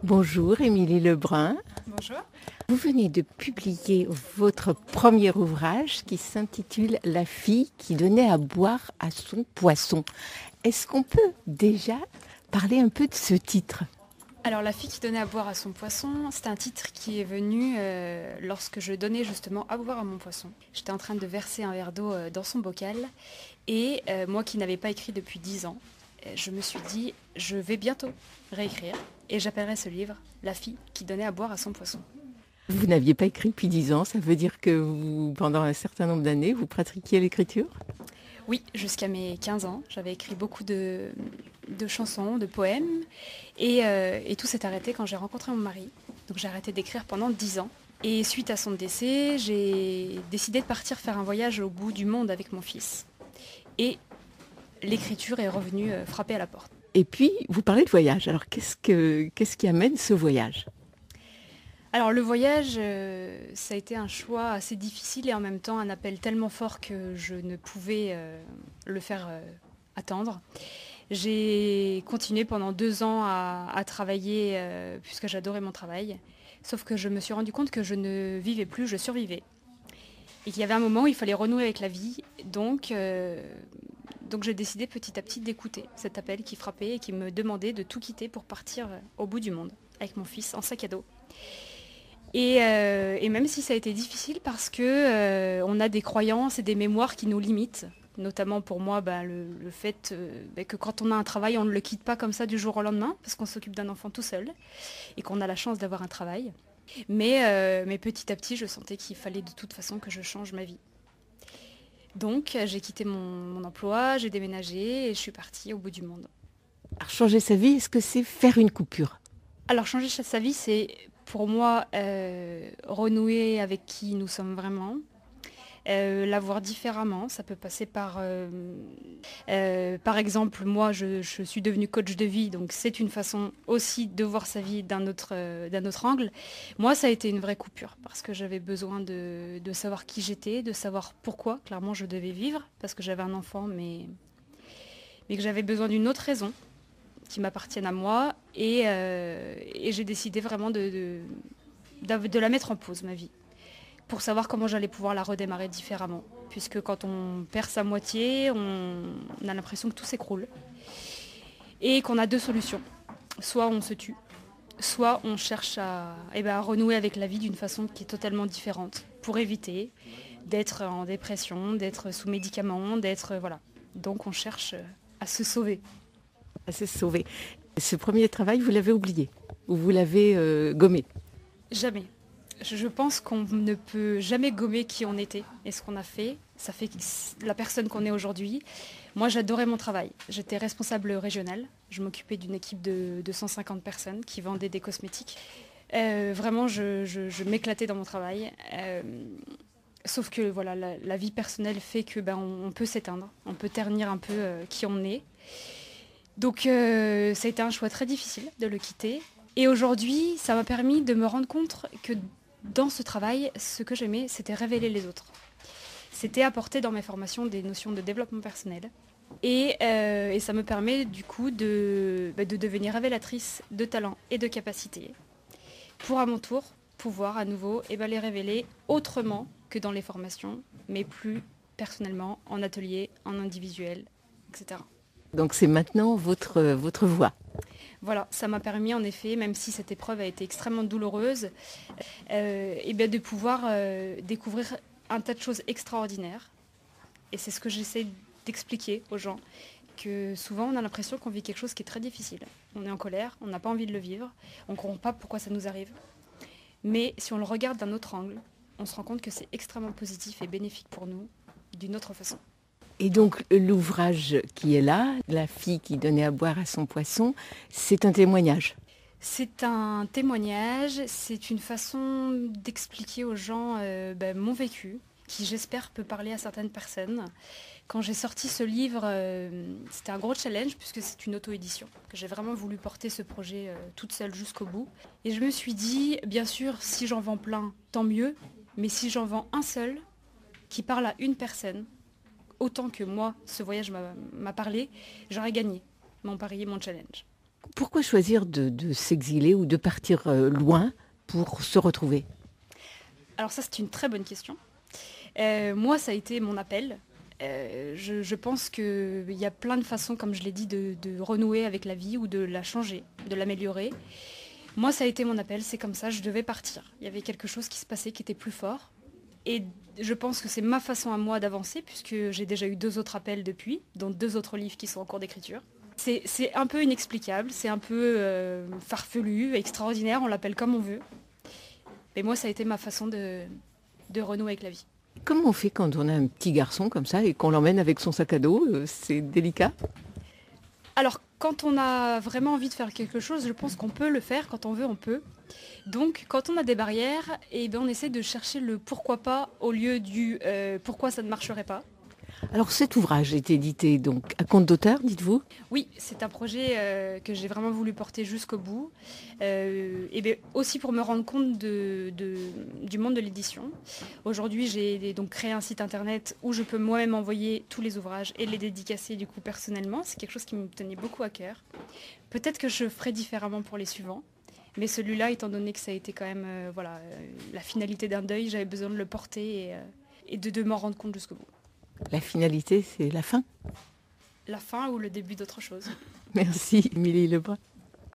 Bonjour Émilie Lebrun. Bonjour. Vous venez de publier votre premier ouvrage qui s'intitule La fille qui donnait à boire à son poisson. Est-ce qu'on peut déjà parler un peu de ce titre ? Alors La fille qui donnait à boire à son poisson, c'est un titre qui est venu lorsque je donnais justement à boire à mon poisson. J'étais en train de verser un verre d'eau dans son bocal et moi qui n'avais pas écrit depuis 10 ans, je me suis dit je vais bientôt réécrire et j'appellerai ce livre La fille qui donnait à boire à son poisson. Vous n'aviez pas écrit depuis 10 ans, ça veut dire que pendant un certain nombre d'années, vous pratiquiez l'écriture ? Oui, jusqu'à mes 15 ans, j'avais écrit beaucoup de chansons, de poèmes et tout s'est arrêté quand j'ai rencontré mon mari. Donc j'ai arrêté d'écrire pendant 10 ans. Et suite à son décès, j'ai décidé de partir faire un voyage au bout du monde avec mon fils. Et l'écriture est revenue frapper à la porte. Et puis, vous parlez de voyage. Alors, qu'est-ce qui amène ce voyage ? Alors le voyage, ça a été un choix assez difficile et en même temps un appel tellement fort que je ne pouvais le faire attendre. J'ai continué pendant 2 ans à travailler puisque j'adorais mon travail. Sauf que je me suis rendu compte que je ne vivais plus, je survivais. Et qu'il y avait un moment où il fallait renouer avec la vie. Donc j'ai décidé petit à petit d'écouter cet appel qui frappait et qui me demandait de tout quitter pour partir au bout du monde avec mon fils en sac à dos. Et même si ça a été difficile parce que on a des croyances et des mémoires qui nous limitent, notamment pour moi le fait que quand on a un travail, on ne le quitte pas comme ça du jour au lendemain, parce qu'on s'occupe d'un enfant tout seul et qu'on a la chance d'avoir un travail. Mais petit à petit, je sentais qu'il fallait de toute façon que je change ma vie. Donc j'ai quitté mon emploi, j'ai déménagé et je suis partie au bout du monde. Alors, changer sa vie, est-ce que c'est faire une coupure ? Alors changer sa vie, c'est pour moi renouer avec qui nous sommes vraiment, la voir différemment. Ça peut passer par exemple, moi je suis devenue coach de vie, donc c'est une façon aussi de voir sa vie d'un autre angle. Moi ça a été une vraie coupure parce que j'avais besoin de savoir qui j'étais, de savoir pourquoi clairement je devais vivre, parce que j'avais un enfant mais que j'avais besoin d'une autre raison qui m'appartiennent à moi et j'ai décidé vraiment de la mettre en pause, ma vie, pour savoir comment j'allais pouvoir la redémarrer différemment. Puisque quand on perd sa moitié, on a l'impression que tout s'écroule et qu'on a 2 solutions. Soit on se tue, soit on cherche à renouer avec la vie d'une façon qui est totalement différente pour éviter d'être en dépression, d'être sous médicaments, voilà. Donc on cherche à se sauver. À se sauver. Ce premier travail, vous l'avez oublié ou vous l'avez gommé ? Jamais. Je pense qu'on ne peut jamais gommer qui on était et ce qu'on a fait. Ça fait la personne qu'on est aujourd'hui. Moi, j'adorais mon travail. J'étais responsable régionale. Je m'occupais d'une équipe de 150 personnes qui vendaient des cosmétiques. Vraiment, je m'éclatais dans mon travail. Sauf que voilà, la vie personnelle fait que on peut s'éteindre, on peut ternir un peu qui on est. Donc ça a été un choix très difficile de le quitter. Et aujourd'hui, ça m'a permis de me rendre compte que dans ce travail, ce que j'aimais, c'était révéler les autres. C'était apporter dans mes formations des notions de développement personnel. Et ça me permet du coup de devenir révélatrice de talents et de capacités. Pour à mon tour pouvoir à nouveau les révéler autrement que dans les formations, mais plus personnellement, en atelier, en individuel, etc. Donc c'est maintenant votre voie. Voilà, ça m'a permis en effet, même si cette épreuve a été extrêmement douloureuse, de pouvoir découvrir un tas de choses extraordinaires. Et c'est ce que j'essaie d'expliquer aux gens, que souvent on a l'impression qu'on vit quelque chose qui est très difficile. On est en colère, on n'a pas envie de le vivre, on ne comprend pas pourquoi ça nous arrive. Mais si on le regarde d'un autre angle, on se rend compte que c'est extrêmement positif et bénéfique pour nous d'une autre façon. Et donc l'ouvrage qui est là, La fille qui donnait à boire à son poisson, c'est un témoignage. C'est un témoignage, c'est une façon d'expliquer aux gens mon vécu, qui j'espère peut parler à certaines personnes. Quand j'ai sorti ce livre, c'était un gros challenge puisque c'est une auto-édition, que j'ai vraiment voulu porter ce projet toute seule jusqu'au bout. Et je me suis dit, bien sûr, si j'en vends plein, tant mieux, mais si j'en vends un seul, qui parle à une personne, autant que moi, ce voyage m'a parlé, j'aurais gagné mon pari et mon challenge. Pourquoi choisir de s'exiler ou de partir loin pour se retrouver? Alors ça, c'est une très bonne question. Moi, ça a été mon appel. Je pense qu'il y a plein de façons, comme je l'ai dit, de renouer avec la vie ou de la changer, de l'améliorer. Moi, ça a été mon appel, c'est comme ça, je devais partir. Il y avait quelque chose qui se passait qui était plus fort. Et je pense que c'est ma façon à moi d'avancer, puisque j'ai déjà eu 2 autres appels depuis, dont 2 autres livres qui sont en cours d'écriture. C'est un peu inexplicable, c'est un peu farfelu, extraordinaire, on l'appelle comme on veut. Mais moi, ça a été ma façon de renouer avec la vie. Comment on fait quand on a un petit garçon comme ça et qu'on l'emmène avec son sac à dos? C'est délicat. Alors, quand on a vraiment envie de faire quelque chose, je pense qu'on peut le faire. Quand on veut, on peut. Donc, quand on a des barrières, on essaie de chercher le pourquoi pas au lieu du pourquoi ça ne marcherait pas. Alors cet ouvrage est édité donc à compte d'auteur, dites-vous? Oui, c'est un projet que j'ai vraiment voulu porter jusqu'au bout. Aussi pour me rendre compte du monde de l'édition. Aujourd'hui, j'ai donc créé un site internet où je peux moi-même envoyer tous les ouvrages et les dédicacer du coup personnellement. C'est quelque chose qui me tenait beaucoup à cœur. Peut-être que je ferai différemment pour les suivants. Mais celui-là, étant donné que ça a été quand même la finalité d'un deuil, j'avais besoin de le porter et de m'en rendre compte jusqu'au bout. La finalité, c'est la fin. La fin ou le début d'autre chose. Merci, Émilie Lebrun.